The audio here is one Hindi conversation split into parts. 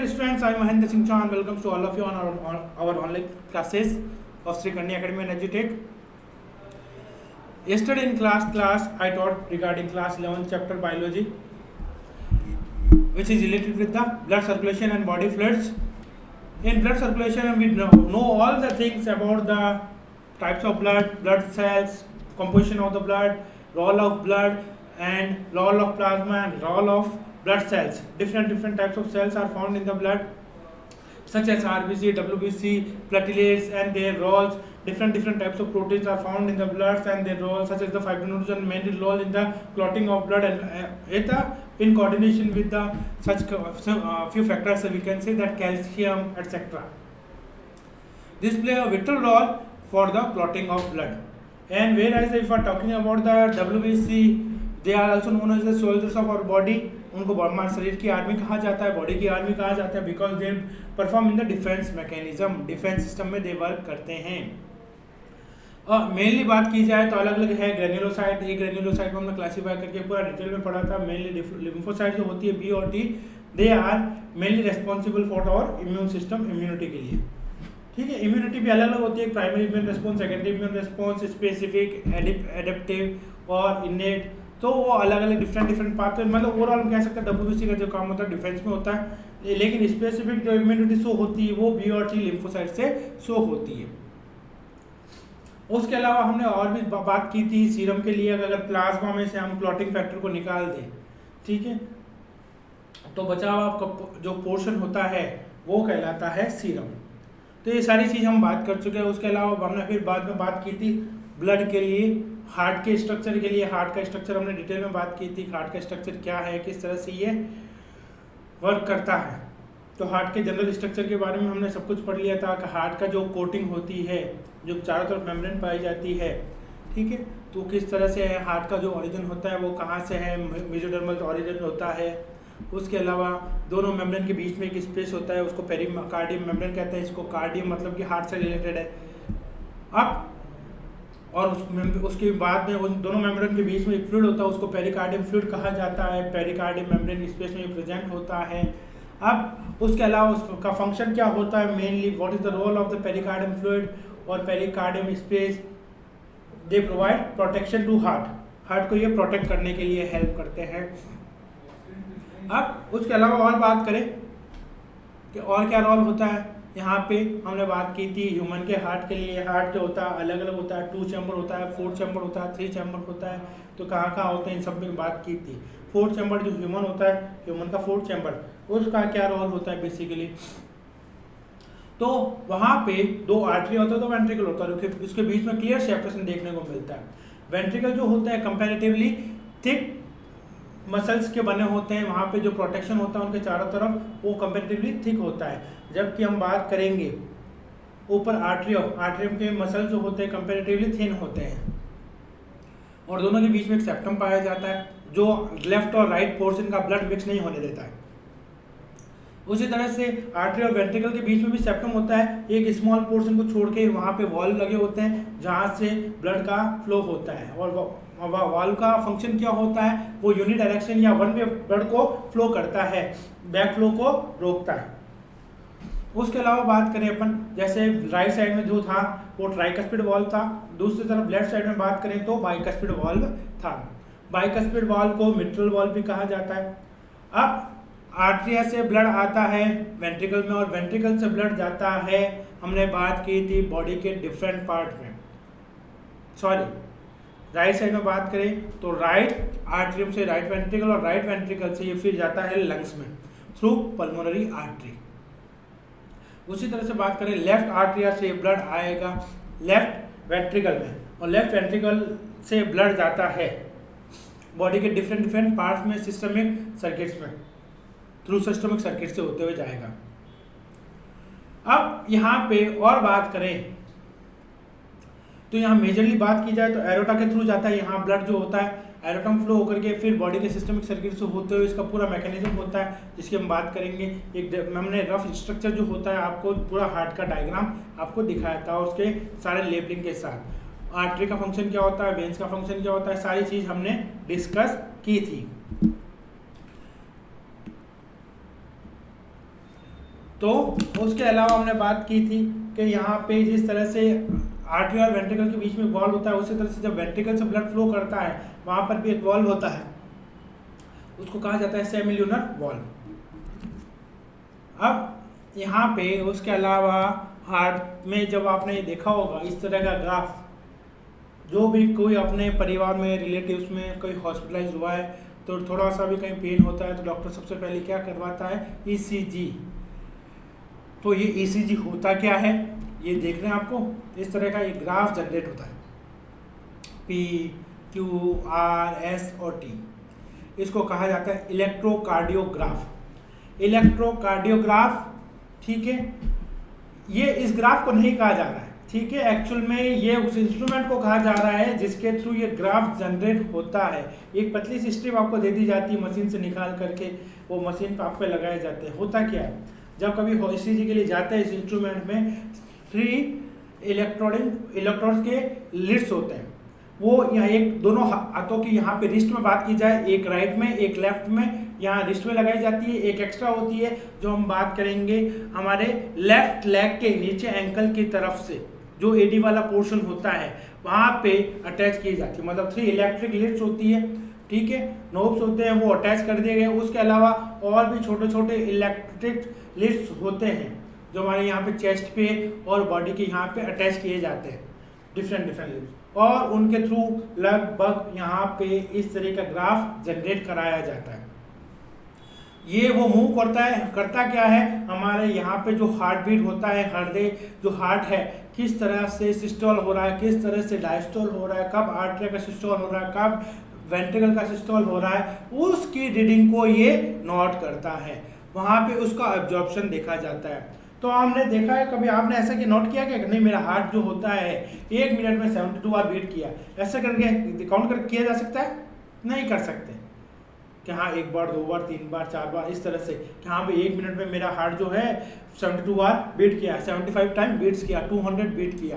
Dear students, I am Mahendra Singh Chauhan. Welcome to all of you on our online classes of Sri Kandi Academy and EduTech. Yesterday in class I taught regarding class 11 chapter biology, which is related with the blood circulation and body fluids. In blood circulation, we know all the things about the types of blood, blood cells, composition of the blood, role of blood, and role of plasma and role of blood cells. Different types of cells are found in the blood, such as RBC, WBC, platelets and their roles. Different types of proteins are found in the blood and their roles, such as the fibrinogen mainly role in the clotting of blood, and in coordination with the such few factors, we can say that calcium, etc. This play a vital role for the clotting of blood. And whereas if we are talking about the WBC, they are also known as the soldiers of our body. उनको हमारे शरीर की आर्मी कहा जाता है, बॉडी की आर्मी कहा जाता है, because they perform in the defence mechanism, defence system में दे वर्क करते हैं. मेनली बात की जाए तो अलग अलग है. ग्रेन्युलोसाइट, एक ग्रेन्युलोसाइट को हमने क्लासीफाई करके पूरा डिटेल में पढ़ा था. मेनली लिम्फोसाइट जो होती है बी और T, they are mainly responsible for our immune system, immunity के लिए. ठीक है, इम्यूनिटी भी अलग अलग होती है. Primary immune response, secondary immune response, specific, adaptive और इनेट. तो वो अलग अलग डिफरेंट पार्ट है. मतलब ओवरऑल हम कह सकते हैं WBC का जो काम होता है डिफेंस में होता है, लेकिन स्पेसिफिक जो इम्यूनिटी शो होती है वो बी और टी लिम्फोसाइट से शो होती है. उसके अलावा हमने और भी बात की थी सीरम के लिए. अगर प्लाज्मा में से हम क्लॉटिंग फैक्टर को निकाल दें, ठीक है, तो बचा हुआ जो पोर्शन होता है वो कहलाता है सीरम. तो ये सारी चीज़ हम बात कर चुके हैं. उसके अलावा हमने फिर बाद में बात की थी ब्लड के लिए, हार्ट के स्ट्रक्चर के लिए. हार्ट का स्ट्रक्चर हमने डिटेल में बात की थी. हार्ट का स्ट्रक्चर क्या है, किस तरह से ये वर्क करता है. तो हार्ट के जनरल स्ट्रक्चर के बारे में हमने सब कुछ पढ़ लिया था कि हार्ट का जो कोटिंग होती है, जो चारों तरफ मेम्ब्रेन पाई जाती है, ठीक है, तो किस तरह से है. हार्ट का जो ओरिजिन होता है वो कहाँ से है, मेसोडर्मल ओरिजिन होता है. उसके अलावा दोनों मेम्ब्रेन के बीच में एक स्पेस होता है, उसको पेरिकार्डियम मेम्ब्रेन कहते हैं. इसको कार्डियम मतलब कि हार्ट से रिलेटेड है. अब और उसके बाद में उन दोनों मेम्ब्रेन के बीच में एक फ्लूइड होता है, उसको पेरिकार्डियम फ्लूइड कहा जाता है. पेरिकार्डियम मेम्ब्रेन स्पेस में प्रेजेंट होता है. अब उसके अलावा उसका फंक्शन क्या होता है, mainly what is the role of the pericardium fluid और pericardium space. They provide protection to heart. Heart को ये प्रोटेक्ट करने के लिए हेल्प करते हैं. अब उसके अलावा और बात करें कि और क्या रोल होता है. यहाँ पे हमने बात की थी ह्यूमन के हार्ट के लिए. हार्ट जो होता है अलग अलग होता है. 2 चैम्बर होता है, 4 चैम्बर होता है, 3 चैम्बर होता है. तो कहाँ होते हैं इन सब में बात की थी. 4 चैम्बर जो ह्यूमन होता है, ह्यूमन का 4 चैम्बर, उसका क्या रोल होता है बेसिकली. तो वहाँ पे 2 आर्टरी होता है, 2 वेंट्रिकल होता है. उसके बीच में क्लियर सेपरेशन देखने को मिलता है. वेंट्रिकल जो होता है कंपैरेटिवली थिक मसल्स के बने होते हैं. वहाँ पे जो प्रोटेक्शन होता है उनके चारों तरफ वो कंपैरेटिवली थिक होता है. जबकि हम बात करेंगे ऊपर आर्टरियम के मसल जो होते हैं कंपैरेटिवली थिन होते हैं. और दोनों के बीच में एक सेप्टम पाया जाता है जो लेफ्ट और राइट पोर्शन का ब्लड मिक्स नहीं होने देता है. उसी तरह से आर्टरी और वेंट्रिकल के बीच में भी सेप्टम होता है. एक स्मॉल पोर्शन को छोड़ के वहाँ पे वॉल्व लगे होते हैं जहाँ से ब्लड का फ्लो होता है. और वाल्व का फंक्शन क्या होता है, वो यूनि डायरेक्शन या वन वे ब्लड को फ्लो करता है, बैक फ्लो को रोकता है. उसके अलावा बात करें अपन, जैसे राइट साइड में जो था वो ट्राइकस्पिड वाल्व था, दूसरी तरफ लेफ्ट साइड में बात करें तो बाइकस्पिड वाल्व था. बाइकस्पिड वाल्व को मिट्रल वाल्व भी कहा जाता है. अब आर्टरिया से ब्लड आता है वेंट्रिकल में और वेंट्रिकल से ब्लड जाता है, हमने बात की थी बॉडी के डिफरेंट पार्ट में. राइट साइड में बात करें तो राइट आर्टरियम से राइट वेंट्रिकल और राइट वेंट्रिकल से ये फिर जाता है लंग्स में थ्रू पल्मोनरी आर्टरी. उसी तरह से बात करें लेफ्ट आर्टरिया से ब्लड आएगा लेफ्ट वेंट्रिकल में और लेफ्ट वेंट्रिकल से ब्लड जाता है बॉडी के डिफरेंट पार्ट्स में सिस्टमिक सर्किट्स में, थ्रू सिस्टमिक सर्किट से होते हुए जाएगा. अब यहाँ पे और बात करें तो यहाँ मेजरली बात की जाए तो एरोटा के थ्रू जाता है. यहाँ ब्लड जो होता है एरोटम फ्लो होकर के फिर बॉडी के सिस्टमिक सर्किट से होते हुए इसका पूरा मैकेनिज्म होता है, जिसकी हम बात करेंगे. एक हमने रफ स्ट्रक्चर जो होता है आपको पूरा हार्ट का डायग्राम आपको दिखाया था उसके सारे लेबलिंग के साथ. आर्टरी का फंक्शन क्या होता है, वेन्स का फंक्शन क्या होता है, सारी चीज़ हमने डिस्कस की थी. तो उसके अलावा हमने बात की थी कि यहाँ पे जिस तरह से आर्टरी और वेंट्रिकल के बीच में वॉल्व होता है, उसी तरह से जब वेंट्रिकल से ब्लड फ्लो करता है वहाँ पर भी एक वॉल्व होता है, उसको कहा जाता है सेमिल्यूनर वॉल्व। अब यहाँ पे उसके अलावा हार्ट में जब आपने देखा होगा इस तरह का ग्राफ, जो भी कोई अपने परिवार में रिलेटिव्स में कोई हॉस्पिटलाइज हुआ है तो थोड़ा सा भी कहीं पेन होता है तो डॉक्टर सबसे पहले क्या करवाता है, ईसीजी। तो ये ईसीजी होता क्या है, ये देख रहे हैं आपको, इस तरह का एक ग्राफ जनरेट होता है, पी क्यू आर एस और टी। इसको कहा जाता है इलेक्ट्रोकार्डियोग्राफ। इलेक्ट्रोकार्डियोग्राफ, ठीक है, ये इस ग्राफ को नहीं कहा जा रहा है, ठीक है, एक्चुअल में ये उस इंस्ट्रूमेंट को कहा जा रहा है जिसके थ्रू ये ग्राफ जनरेट होता है। एक पतली सी स्ट्रिप आपको दे दी जाती है मशीन से निकाल करके, वो मशीन पे आप पे लगाए जाते हैं। होता क्या है, जब कभी ईसीजी के लिए जाते हैं इस इंस्ट्रूमेंट में 3 इलेक्ट्रोड्स के लीड्स होते हैं, वो यहाँ एक दोनों हाथों की, यहाँ पे रिस्ट में बात की जाए, एक राइट में एक लेफ्ट में, यहाँ रिस्ट में लगाई जाती है, एक एक्स्ट्रा होती है जो हम बात करेंगे हमारे लेफ्ट लेग के नीचे एंकल की तरफ से, जो एडी वाला पोर्शन होता है वहाँ पे अटैच की जाती है। मतलब 3 इलेक्ट्रिक लीड्स होती है, ठीक है, नोब्स होते हैं, वो अटैच कर दिए गए। उसके अलावा और भी छोटे छोटे इलेक्ट्रिक लीड्स होते हैं जो हमारे यहाँ पे चेस्ट पे और बॉडी के यहाँ पे अटैच किए जाते हैं, डिफरेंट लीड्स, और उनके थ्रू लगभग यहाँ पे इस तरह का ग्राफ जनरेट कराया जाता है। ये वो मूव करता क्या है, हमारे यहाँ पे जो हार्ट बीट होता है, हृदय जो हार्ट है किस तरह से सिस्टोल हो रहा है, किस तरह से डायस्टोल हो रहा है, कब आर्टरी का सिस्टोल हो रहा है, कब वेंट्रिकल का सिस्टोल हो रहा है, उसकी रीडिंग को ये नोट करता है। वहाँ पे उसका एब्जॉर्प्शन देखा जाता है। तो हमने देखा है, कभी आपने ऐसा कि नोट किया क्या, नहीं मेरा हार्ट जो होता है 1 मिनट में 72 बार बीट किया, ऐसा करके काउंट कर किया जा सकता है? नहीं कर सकते कि हाँ 1 बार 2 बार 3 बार 4 बार इस तरह से कि हाँ भाई 1 मिनट में मेरा हार्ट जो है 72 बार बीट किया, 75 टाइम बीट्स किया, 200 बीट किया।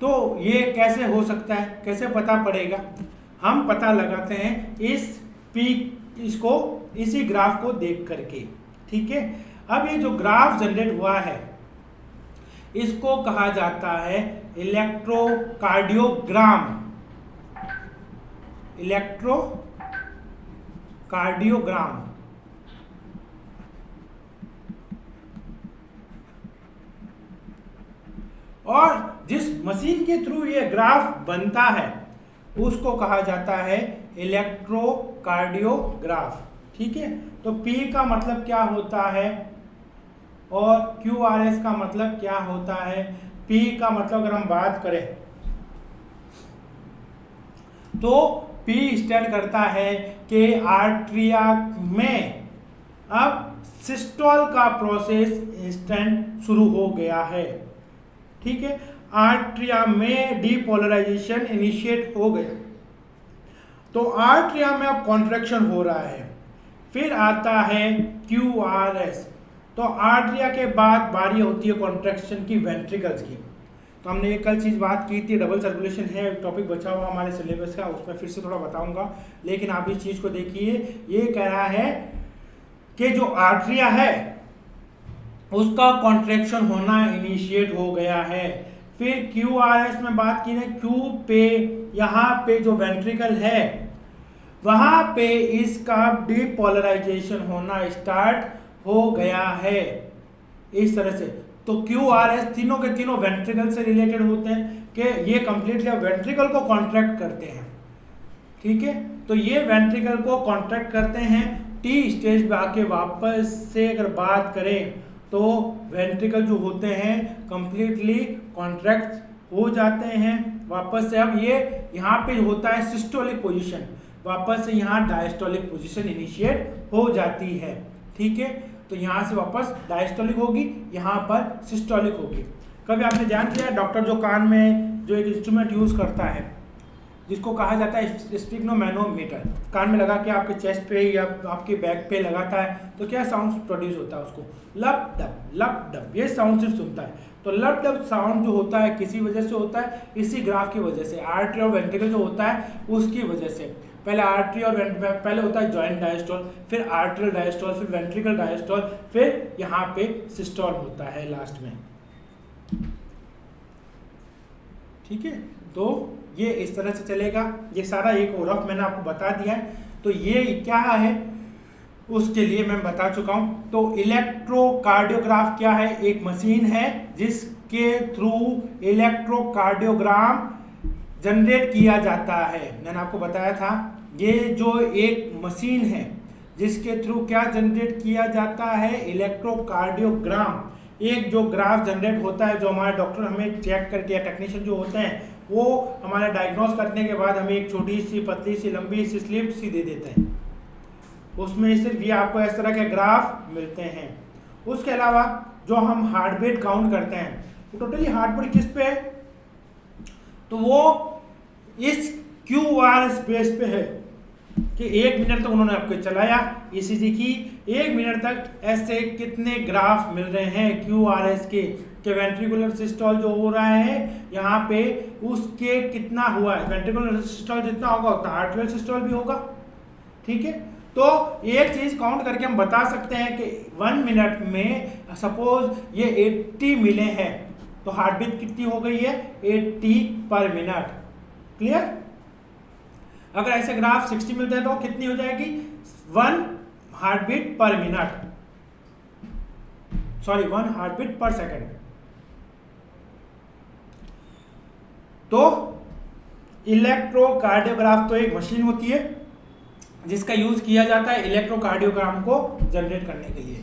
तो ये कैसे हो सकता है, कैसे पता पड़ेगा? हम पता लगाते हैं इसी ग्राफ को देख करके, ठीक है। अब ये जो ग्राफ जनरेट हुआ है इसको कहा जाता है इलेक्ट्रोकार्डियोग्राम। इलेक्ट्रोकार्डियोग्राम। और जिस मशीन के थ्रू ये ग्राफ बनता है उसको कहा जाता है इलेक्ट्रोकार्डियोग्राफ, ठीक है। तो P का मतलब क्या होता है और QRS का मतलब क्या होता है? P का मतलब अगर हम बात करें तो P स्टैंड करता है कि आर्टरिया में अब सिस्टोल का प्रोसेस इंस्टेंट शुरू हो गया है, ठीक है। आर्टरिया में डीपोलराइजेशन इनिशिएट हो गया, तो आर्टरिया में अब कॉन्ट्रैक्शन हो रहा है। फिर आता है QRS। तो आर्टरिया के बाद बारी होती है कॉन्ट्रैक्शन की वेंट्रिकल्स की। तो हमने एक कल चीज़ बात की थी, डबल सर्कुलेशन है, टॉपिक बचा हुआ हमारे सिलेबस का, उसमें फिर से थोड़ा बताऊंगा। लेकिन आप इस चीज़ को देखिए, ये कह रहा है कि जो आर्टरिया है उसका कॉन्ट्रैक्शन होना इनिशिएट हो गया है। फिर QRS में बात की है, Q पे यहाँ पे जो वेंट्रिकल है वहाँ पे इसका डीपोलराइजेशन होना स्टार्ट हो गया है इस तरह से। तो QRS तीनों के तीनों वेंट्रिकल से रिलेटेड होते हैं कि ये कंप्लीटली वेंट्रिकल को कॉन्ट्रैक्ट करते हैं, ठीक है। तो ये वेंट्रिकल को कॉन्ट्रैक्ट करते हैं। T स्टेज पे आके वापस से अगर बात करें तो वेंट्रिकल जो होते हैं कंप्लीटली कॉन्ट्रैक्ट हो जाते हैं वापस से। अब ये यहाँ पे होता है सिस्टोलिक पोजीशन, वापस से यहाँ डायस्टोलिक पोजीशन इनिशिएट हो जाती है, ठीक है। तो यहाँ से वापस डायस्टोलिक होगी, यहाँ पर सिस्टोलिक होगी। कभी आपने ध्यान किया, डॉक्टर जो कान में जो एक इंस्ट्रूमेंट यूज करता है जिसको कहा जाता है स्फिग्नोमैनोमीटर, कान में लगा के आपके चेस्ट पे या आपके बैक पे लगाता है तो क्या साउंड प्रोड्यूस होता है? उसको लब डब ये साउंड सिर्फ सुनता है। तो लब डब साउंड जो होता है किसी वजह से होता है, इसी ग्राफ की वजह से, आर्टरी और वेंट्रिकल जो होता है उसकी वजह से। पहले आर्टरी और पहले होता है जॉइंट डायस्टोल, फिर आर्टरियल डायस्टोल, फिर वेंट्रिकल डायस्टोल, फिर यहाँ पे सिस्टोल होता है लास्ट में। ठीक है, तो ये इस तरह से चलेगा। ये सारा एक रफ मैंने आपको बता दिया है। तो ये क्या है उसके लिए मैं बता चुका हूँ। तो इलेक्ट्रोकार्डियोग्राफ क्या है? एक मशीन है जिसके थ्रू इलेक्ट्रोकार्डियोग्राम जनरेट किया जाता है। मैंने आपको बताया था ये जो एक मशीन है जिसके थ्रू क्या जनरेट किया जाता है? इलेक्ट्रोकार्डियोग्राम। एक जो ग्राफ जनरेट होता है, जो हमारे डॉक्टर हमें चेक करके, या टेक्नीशियन जो होते हैं वो हमारे डायग्नोस करने के बाद हमें एक छोटी सी पतली सी लंबी सी स्लिप सी दे देते हैं। उसमें सिर्फ ये आपको इस तरह के ग्राफ मिलते हैं। उसके अलावा जो हम हार्ट बीट काउंट करते हैं, वो टोटली हार्ट बीट किस पे है? तो वो इस QR स्पेस पे है कि 1 मिनट तक उन्होंने आपको चलाया ECG की, 1 मिनट तक ऐसे कितने ग्राफ मिल रहे हैं QRS के, कि वेंट्रिकुलर सिस्टोल जो हो रहा है यहाँ पे उसके कितना हुआ है। वेंट्रिकुलर सिस्टोल जितना होगा उतना आर्टरियल सिस्टोल भी होगा। ठीक है, तो एक चीज काउंट करके हम बता सकते हैं कि 1 मिनट में सपोज ये 80 मिले हैं, तो हार्ट बीट कितनी हो गई है? 80 पर मिनट। क्लियर? अगर ऐसे ग्राफ 60 मिलते हैं तो कितनी हो जाएगी? 1 heart beat per minute, sorry 1 heart beat per second. तो इलेक्ट्रोकार्डियोग्राफ तो एक मशीन होती है जिसका यूज किया जाता है इलेक्ट्रोकार्डियोग्राम को जनरेट करने के लिए।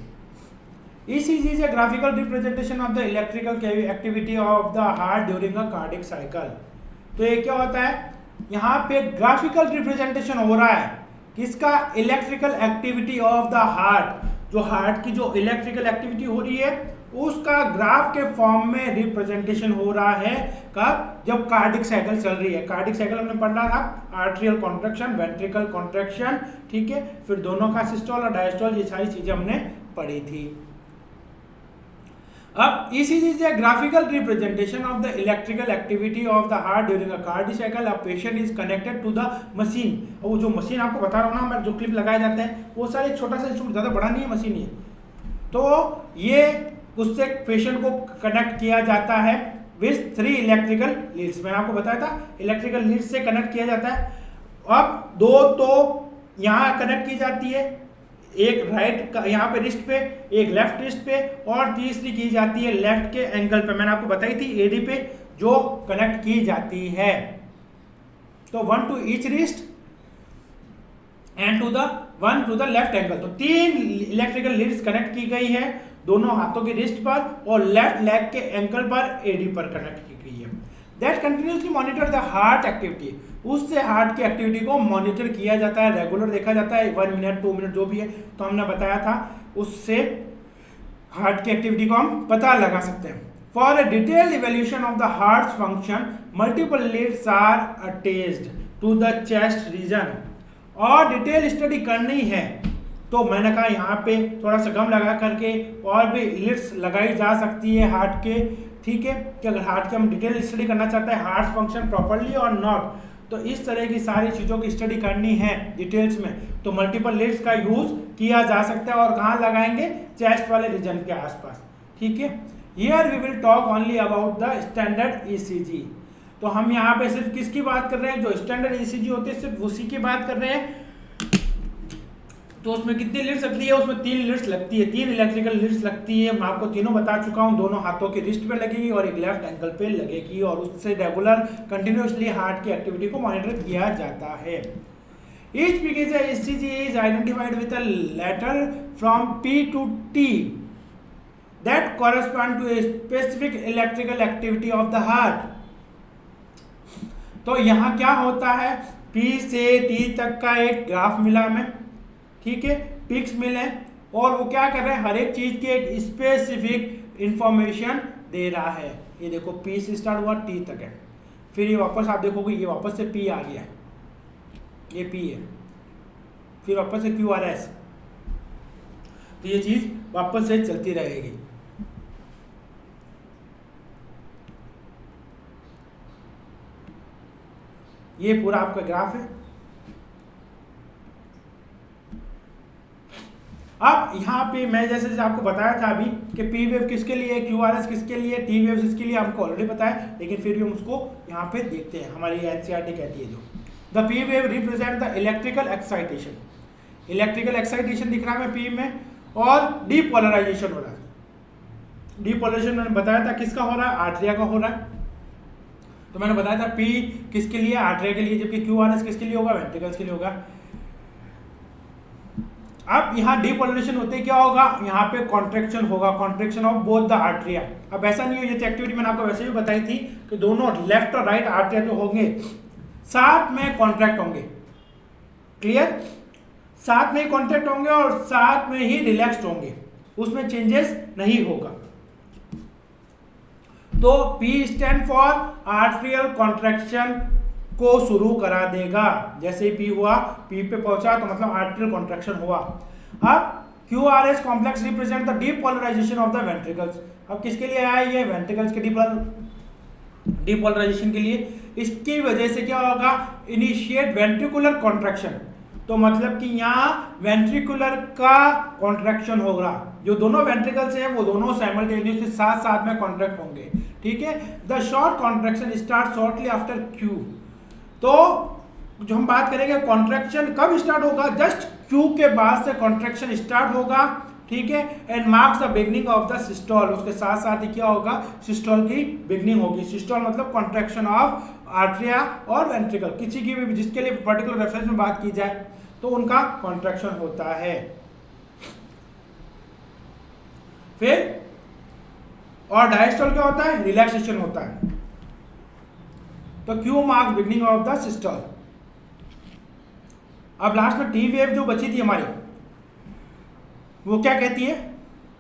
ECG is a graphical representation of the electrical activity of the heart during a cardiac cycle। तो ये क्या होता है? यहाँ पे ग्राफिकल रिप्रेजेंटेशन हो रहा है किसका? Electrical activity of the heart. जो हार्ट की जो इलेक्ट्रिकल एक्टिविटी हो रही है उसका ग्राफ के फॉर्म में रिप्रेजेंटेशन हो रहा है। कब? जब कार्डिक साइकिल चल रही है। कार्डिक साइकिल हमने पढ़ा था, आर्टरियल कॉन्ट्रैक्शन, वेंट्रिकल कॉन्ट्रैक्शन, ठीक है, फिर दोनों का सिस्टोल और डायस्टोल, ये सारी चीजें हमने पढ़ी थी। अब ECG is a graphical representation of the electrical activity of the heart during a cardiac cycle. A patient is connected to the machine। और वो जो मशीन आपको बता रहा हूँ ना मैं, जो क्लिप लगाए जाते हैं वो सारे छोटा सा इंस्ट्रूमेंट, ज़्यादा बड़ा नहीं है मशीन ये। तो ये उससे पेशेंट को कनेक्ट किया जाता है विथ 3 इलेक्ट्रिकल लीड्स। मैंने आपको बताया था इलेक्ट्रिकल लीड्स से कनेक्ट किया जाता है। अब 2 तो यहाँ कनेक्ट की जाती है, एक राइट यहाँ पे रिस्ट पे, एक लेफ्ट रिस्ट पे, और तीसरी की जाती है लेफ्ट के एंगल पे। मैंने आपको बताई थी AD पे जो कनेक्ट की जाती है। तो 1 to each wrist and one to the left ankle. तो 3 इलेक्ट्रिकल लीड्स कनेक्ट की गई है दोनों हाथों के रिस्ट पर और लेफ्ट लेग के एंकल पर AD पर कनेक्ट की गई है। That continuously monitor the heart activity. उससे हार्ट की एक्टिविटी को मॉनिटर किया जाता है, रेगुलर देखा जाता है, 1 मिनट 2 मिनट जो भी है। तो हमने बताया था उससे हार्ट की एक्टिविटी को हम पता लगा सकते हैं। For a detailed evaluation of the heart function multiple leads are attached to the chest region. और डिटेल स्टडी करनी है तो मैंने कहा यहाँ पे थोड़ा सा गम लगा करके और भी लीड्स लगाई जा सकती है हार्ट के। ठीक है, कि अगर हार्ट के हम डिटेल स्टडी करना चाहते हैं, हार्ट फंक्शन प्रॉपरली और नॉट, तो इस तरह की सारी चीज़ों की स्टडी करनी है डिटेल्स में, तो मल्टीपल लीड्स का यूज किया जा सकता है। और कहाँ लगाएंगे? चेस्ट वाले रीजन के आसपास। ठीक है, here we will talk only about the standard ECG। तो हम यहाँ पे सिर्फ किसकी बात कर रहे हैं? जो स्टैंडर्ड ECG होते हैं सिर्फ उसी की बात कर रहे हैं। तो उसमें कितनी लीड्स लगती है? उसमें 3 लीड्स लगती है, 3 इलेक्ट्रिकल लीड्स लगती है। मैं आपको तीनों बता चुका हूँ, दोनों हाथों के रिस्ट पे लगेगी और एक लेफ्ट एंकल पे लगेगी, और उससे रेगुलर कंटिन्यूसली हार्ट की एक्टिविटी को मॉनिटर किया जाता है। Each picture ECG is identified with a letter from P to T that correspond to a specific electrical activity of the heart। तो यहाँ क्या होता है? P से T तक का एक ग्राफ मिला हमें, ठीक है, पिक्स मिले, और वो क्या कर रहे हैं? हर एक चीज की एक स्पेसिफिक इंफॉर्मेशन दे रहा है। ये देखो P से स्टार्ट हुआ T तक है, फिर ये वापस आप देखोगे ये वापस से P आ गया है, ये P है, फिर वापस से QRS। तो ये चीज वापस से चलती रहेगी। ये पूरा आपका ग्राफ है। यहाँ पे मैं जैसे आपको बताया था अभी कि पी वेव किसके लिए, क्यू आर एस किसके लिए, टी वेव किसके लिए, हमको ऑलरेडी पता है, लेकिन फिर भी हम उसको यहाँ पे देखते हैं। हमारी एनसीईआरटी कहती है जो the P wave represent the electrical excitation, electrical excitation दिख रहा है पी में, और डीपोलराइजेशन हो रहा है। डीपोलराइजेशन मैंने बताया था किसका हो रहा है, आर्टेरिया का हो रहा है। तो मैंने बताया था पी किसके लिए, आर्टेरिया के लिए, जबकि क्यू आर एस किसके लिए होगा, वेंट्रिकल्स के लिए होगा। अब यहाँ डीपोलराइजेशन होते क्या होगा, यहाँ पे कॉन्ट्रैक्शन होगा, contraction of both the arteria. अब ऐसा नहीं हो, ये एक्टिविटी मैंने आपको वैसे भी बताई थी कि दोनों लेफ्ट और राइट आर्टेरिया जो होंगे साथ में कॉन्ट्रैक्ट होंगे, क्लियर, साथ में ही कॉन्ट्रैक्ट होंगे और साथ में ही रिलैक्स्ड होंगे, उसमें चेंजेस नहीं होगा। तो P stand for arterial contraction को शुरू करा देगा। जैसे ही P हुआ, P पे पहुंचा तो मतलब आर्टेरियल कॉन्ट्रैक्शन हुआ। अब QRS complex represent the depolarisation of the ventricles. अब किसके लिए आया ये, वेंट्रिकल्स के डीपोलराइजेशन के लिए। इसकी वजह से क्या होगा, इनिशिएट वेंट्रिकुलर कॉन्ट्रैक्शन, तो मतलब कि यहाँ वेंट्रिकुलर का कॉन्ट्रैक्शन होगा। जो दोनों वेंट्रिकल्स हैं वो दोनों साइमल्टेनियसली साथ साथ में कॉन्ट्रैक्ट होंगे, ठीक है। The short contraction start shortly after Q। तो जो हम बात करेंगे कॉन्ट्रैक्शन कब स्टार्ट होगा, जस्ट Q के बाद से कॉन्ट्रैक्शन स्टार्ट होगा, ठीक है। And marks the beginning of the systole, उसके साथ साथ ही क्या होगा, सिस्टोल की बिगनिंग होगी। सिस्टोल मतलब कॉन्ट्रैक्शन ऑफ आर्टेरिया और वेंट्रिकल, किसी की भी जिसके लिए पर्टिकुलर रेफरेंस में बात की जाए तो उनका कॉन्ट्रैक्शन होता है। फिर और डायस्टोल क्या होता है, रिलैक्सेशन होता है। तो Q marks beginning of the systole. अब लास्ट में टी वेव जो बची थी हमारी, वो क्या कहती है,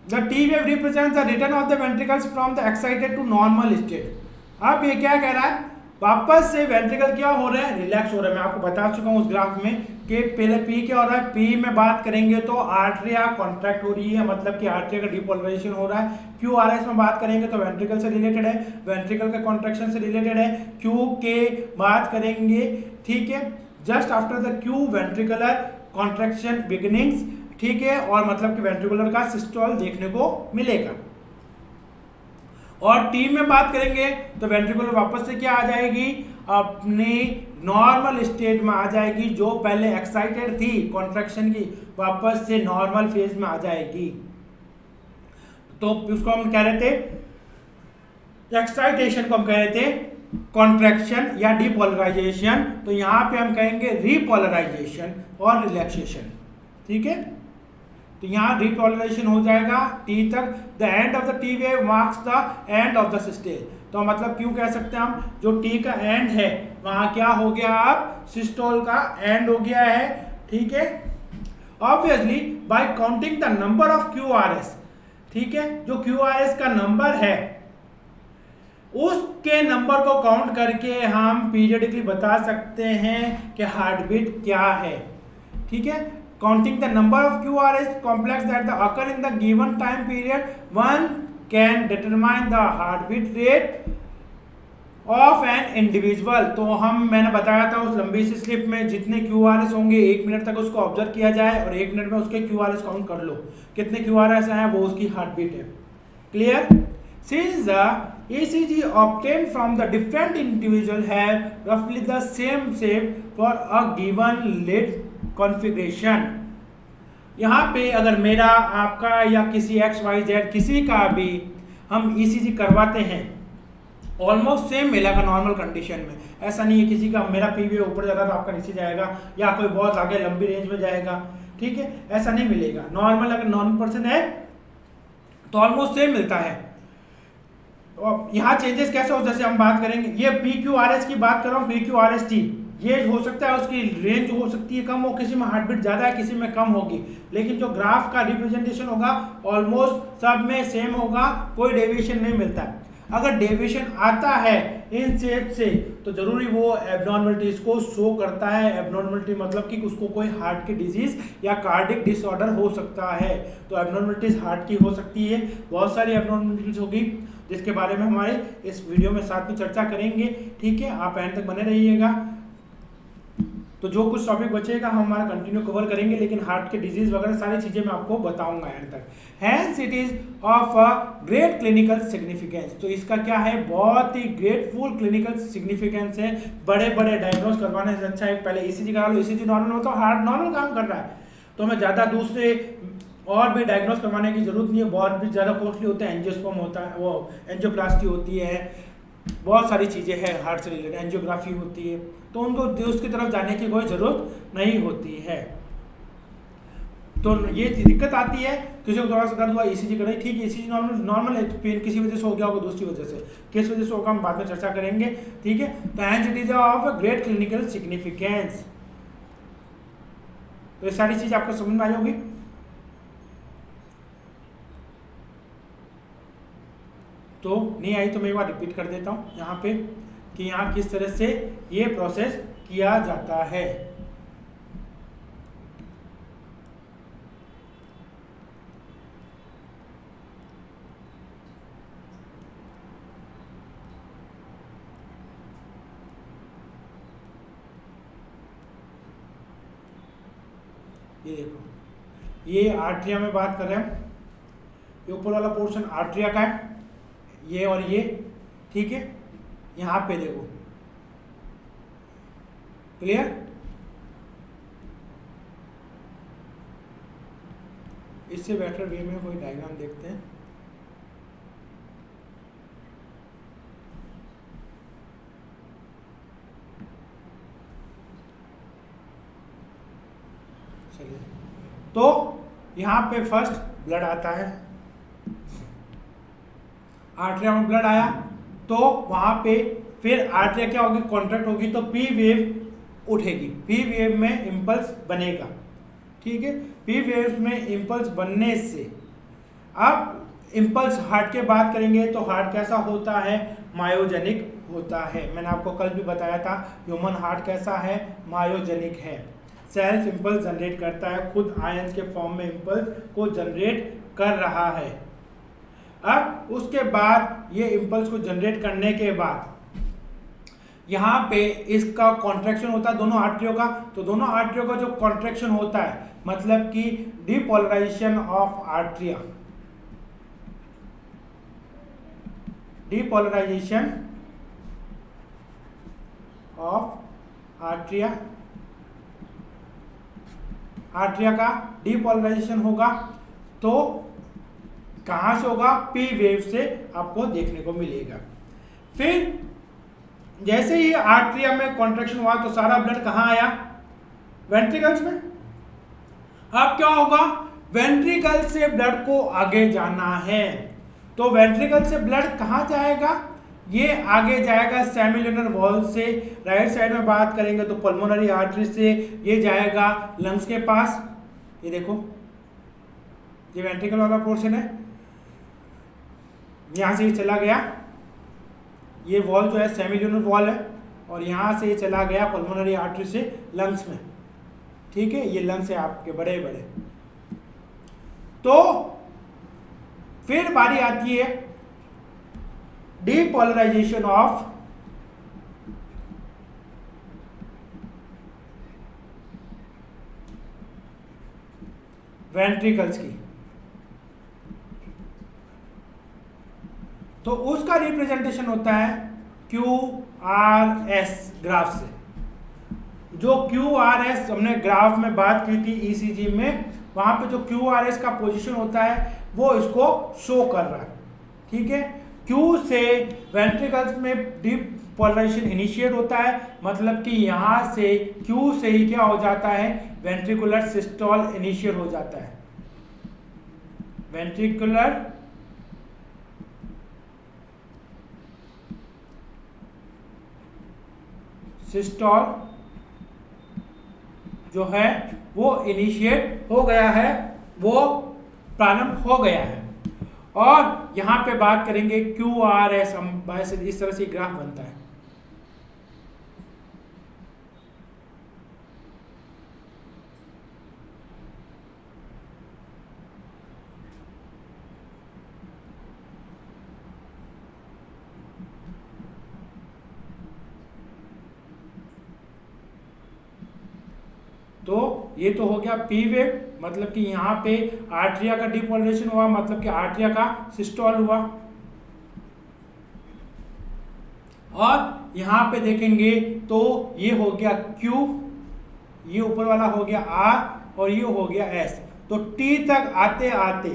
the T wave represents the return of the ventricles from the excited to normal state. अब ये क्या कह रहा है, वापस से वेंट्रिकल क्या हो रहे हैं, रिलैक्स हो रहे हैं। मैं आपको बता चुका हूं उस ग्राफ में कि पहले पी क्या हो रहा है, पी में बात करेंगे तो आर्टेरिया कॉन्ट्रैक्ट हो रही है, मतलब कि आर्टेरिया का डीपोलराइजेशन हो रहा है। QRS में बात करेंगे तो वेंट्रिकल से रिलेटेड है, वेंट्रिकल के कॉन्ट्रैक्शन से रिलेटेड है। Q के बात करेंगे, ठीक है, just after the Q ventricular contraction beginnings, ठीक है, और मतलब कि वेंट्रिकुलर का सिस्टोल देखने को मिलेगा। और टी में बात करेंगे तो वेंट्रिकुलर वापस से क्या आ जाएगी, अपनी नॉर्मल स्टेट में आ जाएगी, जो पहले एक्साइटेड थी कॉन्ट्रैक्शन की, वापस से नॉर्मल फेज में आ जाएगी। तो उसको हम कह रहे थे, एक्साइटेशन को हम कह रहे थे कॉन्ट्रैक्शन या डीपोलराइजेशन, तो यहां पे हम कहेंगे रिपोलराइजेशन और रिलैक्सेशन, ठीक है। तो यहाँ रिपोलराइजेशन हो जाएगा टी तक। The end of the T wave marks the end of the systole. तो मतलब क्यों कह सकते हैं हम, जो टी का एंड है वहां क्या हो गया, अब सिस्टोल का एंड हो गया है, ठीक है। Obviously bye counting the number of QRS, ठीक है, जो QRS का नंबर है उसके नंबर को काउंट करके हम पीरियडिकली बता सकते हैं कि हार्ट बीट क्या है, ठीक है। Counting the number of QRS complex that occur in the given time period, one can determine the heartbeat rate of an individual। तो मैंने बताया था उस लंबी सी स्लिप में जितने QRS होंगे 1 मिनट तक उसको ऑब्जर्व किया जाए और 1 मिनट में उसके QRS काउंट कर लो, कितने QRS हैं वो उसकी हार्ट बीट है, clear. Since the ECG obtained from the different individual have roughly the same shape for a given lead configuration, यहाँ पे अगर मेरा, आपका या किसी XYZ किसी का भी हम ECG करवाते हैं ऑलमोस्ट सेम मिलेगा नॉर्मल कंडीशन में। ऐसा नहीं है किसी का मेरा PV ऊपर जाएगा तो आपका नीचे जाएगा, या कोई बहुत आगे लंबी रेंज में जाएगा, ठीक है, ऐसा नहीं मिलेगा। नॉर्मल अगर नॉर्मल पर्सन है तो ऑलमोस्ट सेम मिलता है। और यहाँ चेंजेस कैसे हो, जैसे हम बात करेंगे, ये PQRS की बात कर रहा हूँ, PQRST ये हो सकता है, उसकी रेंज हो सकती है कम हो, किसी में हार्ट बीट ज़्यादा है, किसी में कम होगी, लेकिन जो ग्राफ का रिप्रेजेंटेशन होगा ऑलमोस्ट सब में सेम होगा, कोई डेविएशन नहीं मिलता है। अगर डेविएशन आता है इन शेप से तो जरूरी वो एबनॉर्मलिटीज को शो करता है। एबनॉर्मलिटी मतलब कि उसको कोई हार्ट की डिजीज या कार्डिक डिसऑर्डर हो सकता है। तो एबनॉर्मलिटीज हार्ट की हो सकती है, बहुत सारी एबनॉर्मलिटीज होगी जिसके बारे में हमारे इस वीडियो में साथ में चर्चा करेंगे, ठीक है। आप एंड तक बने रहिएगा। तो तो जो कुछ टॉपिक बचेगा हम हमारा कंटिन्यू कवर करेंगे, लेकिन हार्ट के डिजीज वगैरह सारी चीज़ें मैं आपको बताऊंगा एंड तक। Hence it is of a great clinical significance, तो इसका क्या है, बहुत ही ग्रेटफुल क्लिनिकल सिग्निफिकेंस है। बड़े बड़े डायग्नोज करवाने से अच्छा है पहले ईसीजी करा लो, ईसीजी नॉर्मल हो तो हार्ट नॉर्मल काम कर रहा है, तो हमें ज़्यादा दूसरे और भी डायग्नोज करवाने की जरूरत नहीं है। बहुत भी ज़्यादा कॉस्टली होता है, एंजियोस्पर्म होता है, वो एंजियोप्लास्टी होती है, बहुत सारी चीज़ें हैं हार्ट से रिलेटेड, एंजियोग्राफी होती है, तो उनको उसकी तरफ जाने की कोई ज़रूरत नहीं होती है। तो ये दिक्कत आती है, किसी को थोड़ा सा दर्द हुआ ईसीजी करें, ठीक है ईसीजी नॉर्मल है, पेन किसी वजह से हो गया होगा, दूसरी वजह से किस वजह से होगा हम बाद में चर्चा करेंगे, ठीक है। तो hence it is of great clinical significance, तो ये सारी चीज़ आपको समझ में आई होगी। तो नहीं आई तो मैं एक बार रिपीट कर देता हूँ यहाँ पे कि यहाँ किस तरह से ये प्रोसेस किया जाता है। ये देखो, ये आर्ट्रिया में बात कर रहे हैं, ये ऊपर वाला पोर्शन आर्ट्रिया का है, ये और ये, ठीक है। यहाँ पे देखो, क्लियर, इससे बेटर वे में कोई डायग्राम देखते हैं। चलिए, तो यहाँ पे फर्स्ट ब्लड आता है, आर्टरिया में ब्लड आया तो वहां पे फिर आर्टरिया क्या होगी, कॉन्ट्रैक्ट होगी, तो पी वेव उठेगी, पी वेव में इंपल्स बनेगा, ठीक है। पी वेव में इंपल्स बनने से अब इंपल्स हार्ट के बात करेंगे तो हार्ट कैसा होता है, मायोजेनिक होता है। मैंने आपको कल भी बताया था ह्यूमन हार्ट कैसा है, मायोजेनिक है, सेल्फ इंपल्स जनरेट करता है, खुद आयंस के फॉर्म में इंपल्स को जनरेट कर रहा है। अब उसके बाद ये इंपल्स को जनरेट करने के बाद यहाँ पे इसका कॉन्ट्रैक्शन होता है दोनों आर्टरियों का, तो दोनों आर्टरियों का जो कॉन्ट्रैक्शन होता है मतलब कि डीपोलराइजेशन ऑफ आर्टरिया, डीपोलराइजेशन ऑफ आर्टरिया, आर्टरिया का डीपोलराइजेशन होगा, तो कहां से होगा, पी वेव से आपको देखने को मिलेगा। फिर जैसे ही आर्टरिया में कॉन्ट्रैक्शन हुआ तो सारा ब्लड कहां आया, वेंट्रिकल्स में। अब क्या होगा, वेंट्रिकल से ब्लड को आगे जाना है, तो वेंट्रिकल से ब्लड कहां जाएगा, ये आगे जाएगा सेमिलुनर वॉल से, राइट साइड में बात करेंगे तो पल्मोनरी आर्टरी से ये जाएगा लंग्स के पास। ये देखो, ये वेंट्रिकल वाला पोर्शन है, यहां से ये चला गया, ये वॉल जो है सेमिलुनर वॉल है, और यहां से ये चला गया पल्मोनरी आर्टरी से लंग्स में, ठीक है। ये लंग्स है आपके बड़े बड़े। तो फिर बारी आती है डीपोलराइजेशन ऑफ वेंट्रिकल्स की, तो उसका रिप्रेजेंटेशन होता है QRS ग्राफ से। जो QRS हमने ग्राफ में बात की थी ECG में, वहां पे जो QRS का पोजीशन होता है वो इसको शो कर रहा है, ठीक है। Q से वेंट्रिकल्स में डीपोलराइजेशन इनिशिएट होता है, मतलब कि यहां से Q से ही क्या हो जाता है, वेंट्रिकुलर सिस्टोल इनिशिएट हो जाता है, वेंट्रिकुलर सिस्टोल जो है वो इनिशिएट हो गया है, वो प्रारंभ हो गया है। और यहां पे बात करेंगे QRS, हम इस तरह से ग्राफ बनता है। तो ये तो हो गया पी वेव, मतलब कि यहाँ पे आर्टरिया का डिपोलराइजेशन हुआ, मतलब कि आर्टरिया का सिस्टोल हुआ। और यहाँ पे देखेंगे तो ये हो गया Q, ये ऊपर वाला हो गया R और ये हो गया S। तो T तक आते आते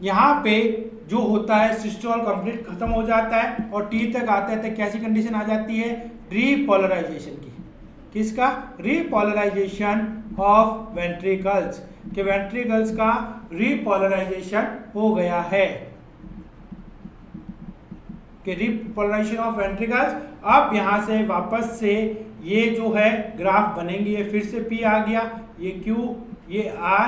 यहाँ पे जो होता है सिस्टोल कंप्लीट खत्म हो जाता है और T तक आते आते कैसी कंडीशन आ जाती है, रीपोलराइजेशन की। किसका? रीपोलराइजेशन ऑफ वेंट्रिकल्स, कि वेंट्रिकल्स का रीपोलराइजेशन हो गया है, कि रीपोलराइजेशन ऑफ वेंट्रिकल्स। अब यहां से वापस से ये जो है ग्राफ बनेंगे, ये फिर से P आ गया, ये Q, ये R,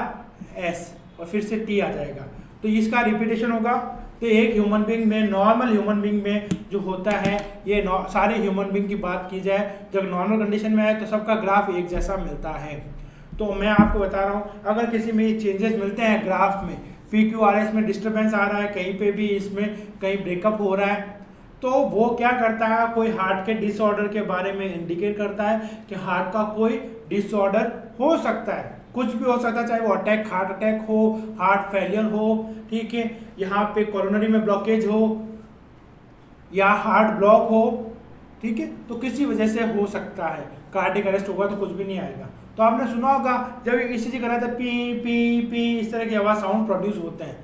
S और फिर से T आ जाएगा। तो इसका रिपीटेशन होगा। तो एक ह्यूमन बीइंग में, नॉर्मल ह्यूमन बीइंग में जो होता है, ये सारे ह्यूमन बीइंग की बात की जाए, जब नॉर्मल कंडीशन में है तो सबका ग्राफ एक जैसा मिलता है। तो मैं आपको बता रहा हूँ, अगर किसी में ये चेंजेस मिलते हैं ग्राफ में, PQRS में डिस्टर्बेंस आ रहा है, कहीं पे भी इसमें कहीं ब्रेकअप हो रहा है, तो वो क्या करता है, कोई हार्ट के डिसऑर्डर के बारे में इंडिकेट करता है कि हार्ट का कोई डिसऑर्डर हो सकता है, कुछ भी हो सकता है, चाहे वो अटैक, हार्ट अटैक हो, हार्ट फेलियर हो, ठीक है, यहाँ पे कोरोनरी में ब्लॉकेज हो या हार्ट ब्लॉक हो, ठीक है, तो किसी वजह से हो सकता है। कार्डियक अरेस्ट होगा तो कुछ भी नहीं आएगा। तो आपने सुना होगा जब ECG करा था, पी पी पी इस तरह की आवाज साउंड प्रोड्यूस होते हैं,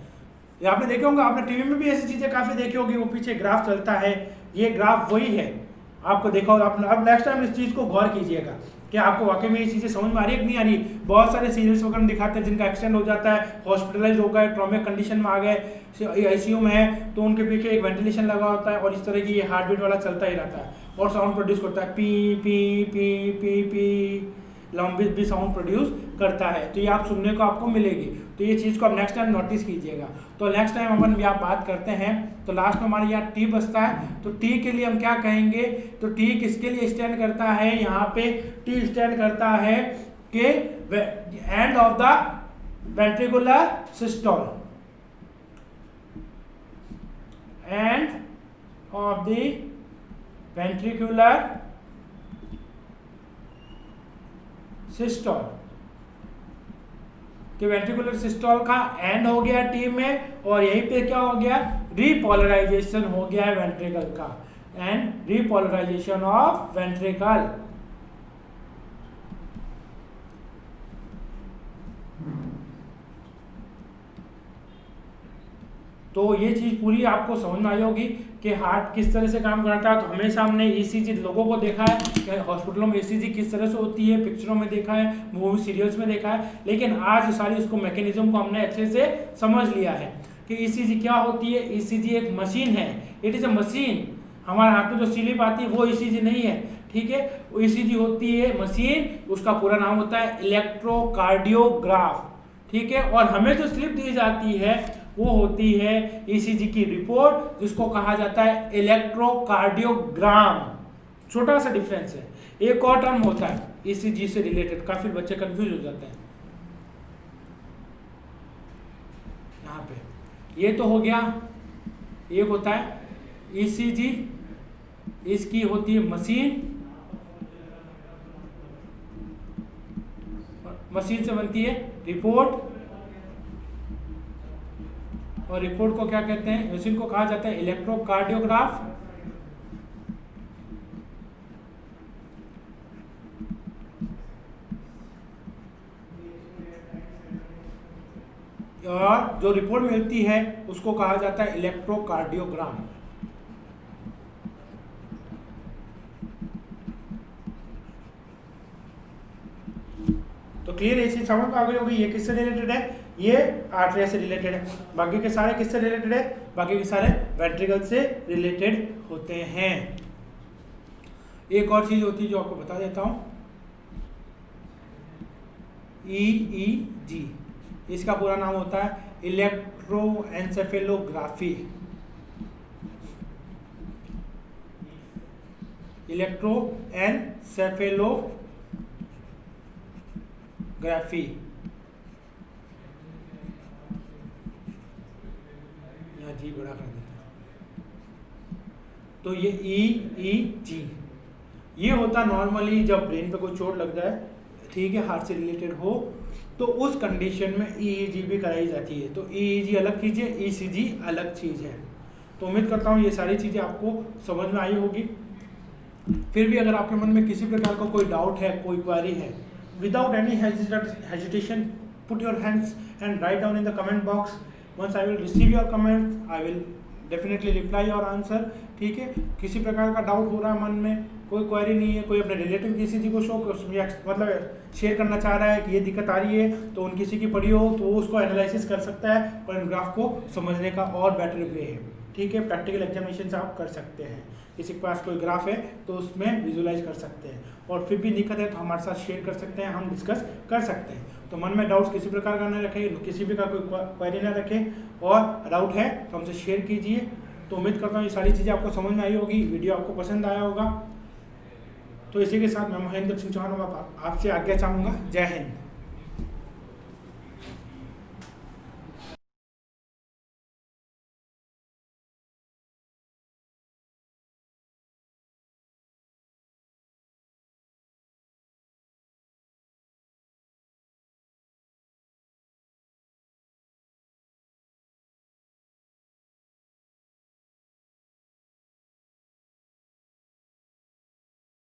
ये आपने देखे होंगे, आपने टीवी में भी ऐसी चीजें काफी देखी होगी, वो पीछे ग्राफ चलता है, ये ग्राफ वही है, आपको देखा होगा। अब नेक्स्ट टाइम इस चीज को गौर कीजिएगा कि आपको वाकई में ये चीजें समझ में आ रही है कि नहीं आ रही। बहुत सारे सीरियल्स वगैरह दिखाते हैं जिनका एक्सीडेंट हो जाता है, हॉस्पिटलाइज हो गए, ट्रॉमिक कंडीशन में आ गए, ICU में है, तो उनके पीछे एक वेंटिलेशन लगा होता है और इस तरह की ये हार्ट बीट वाला चलता ही रहता है और साउंड प्रोड्यूस करता है, P P P P P, लंबी भी साउंड प्रोड्यूस करता है। तो ये आप सुनने को आपको मिलेगी। तो ये चीज़ को आप नेक्स्ट टाइम नोटिस कीजिएगा। तो नेक्स्ट टाइम अपन यहाँ बात करते हैं, तो लास्ट में हमारे यहाँ T बचता है। तो T के लिए हम क्या कहेंगे, तो T किसके लिए स्टैंड करता है, यहाँ पे T स्टैंड करता है कि end of the ventricular systole, end of the ventricular systole, कि वेंट्रिकुलर सिस्टोल का एंड हो गया T में और यहीं पे क्या हो गया, रीपोलराइजेशन हो गया है वेंट्रिकल का, एंड रीपोलराइजेशन ऑफ वेंट्रिकल। तो ये चीज पूरी आपको समझ में आई होगी कि हार्ट किस तरह से काम करता है। तो हमेशा हमने ECG लोगों को देखा है कि हॉस्पिटलों में ECG किस तरह से होती है, पिक्चरों में देखा है, मूवी सीरियल्स में देखा है, लेकिन आज सारी उसको मैकेनिज्म को हमने अच्छे से समझ लिया है कि ECG क्या होती है। ECG एक मशीन है, इट इज अ मशीन। हमारे हाथ में जो स्लिप आती है वो ECG नहीं है, ठीक है, वो ECG होती है मशीन, उसका पूरा नाम होता है इलेक्ट्रोकार्डियोग्राफ, ठीक है। और हमें जो स्लिप दी जाती है वो होती है ECG की रिपोर्ट, जिसको कहा जाता है इलेक्ट्रोकार्डियोग्राम। छोटा सा डिफरेंस है, एक और टर्म होता है ECG से रिलेटेड, काफी बच्चे कंफ्यूज हो जाते हैं यहाँ पे। ये तो हो गया, एक होता है ECG, इसकी होती है मशीन, मशीन से बनती है रिपोर्ट, और रिपोर्ट को क्या कहते हैं, मशीन को कहा जाता है इलेक्ट्रोकार्डियोग्राफ। और जो रिपोर्ट मिलती है उसको कहा जाता है इलेक्ट्रोकार्डियोग्राम। तो क्लियर, ये चीज समझ में आ गई होगी। ये किससे रिलेटेड है, ये आर्टरिया से रिलेटेड है। बाकी के सारे किससे रिलेटेड है, बाकी के सारे वेंट्रिकल से रिलेटेड होते हैं। एक और चीज होती है जो आपको बता देता हूं, EEG, इसका पूरा नाम होता है इलेक्ट्रोएन्सेफेलोग्राफी। इलेक्ट्रोएन्सेफेलोग्राफी, यहाँ जी बड़ा कर देता है। तो ये EEG ये होता नॉर्मली जब ब्रेन पे कोई चोट लग जाए, ठीक है, हार्ट से रिलेटेड हो, तो उस कंडीशन में EEG भी कराई जाती है। तो EEG अलग चीज़ है, ECG अलग चीज़ है। तो उम्मीद करता हूँ ये सारी चीज़ें आपको समझ में आई होगी। फिर भी अगर आपके मन में किसी प्रकार का कोई डाउट है, कोई क्वेरी है, without any hesitation put your hands and write down in the comment box. Once I will receive your comment I will definitely reply your answer. ठीक है, किसी प्रकार का डाउट हो रहा है मन में, कोई क्वेरी नहीं है, कोई अपने रिलेटिव किसी चीज़ को शो मतलब शेयर करना चाह रहा है कि ये दिक्कत आ रही है, तो उन किसी की पड़ी हो तो वो उसको एनालिसिस कर सकता है और इन ग्राफ को समझने का और बेटर वे है। ठीक है, प्रैक्टिकल एग्जामिनेशन से आप कर सकते हैं। किसी के पास कोई ग्राफ है तो उसमें विजुलाइज कर सकते हैं, और फिर भी दिक्कत है तो हमारे साथ शेयर कर सकते हैं, हम डिस्कस कर सकते हैं। तो मन में डाउट्स किसी प्रकार का न रखें, किसी भी का कोई क्वेरी ना रखें, और डाउट है तो हमसे शेयर कीजिए। तो उम्मीद करता हूँ ये सारी चीज़ें आपको समझ में आई होगी, वीडियो आपको पसंद आया होगा। तो इसी के साथ मैं महेंद्र सिंह चौहान आपसे आज्ञा चाहूँगा। जय हिंद।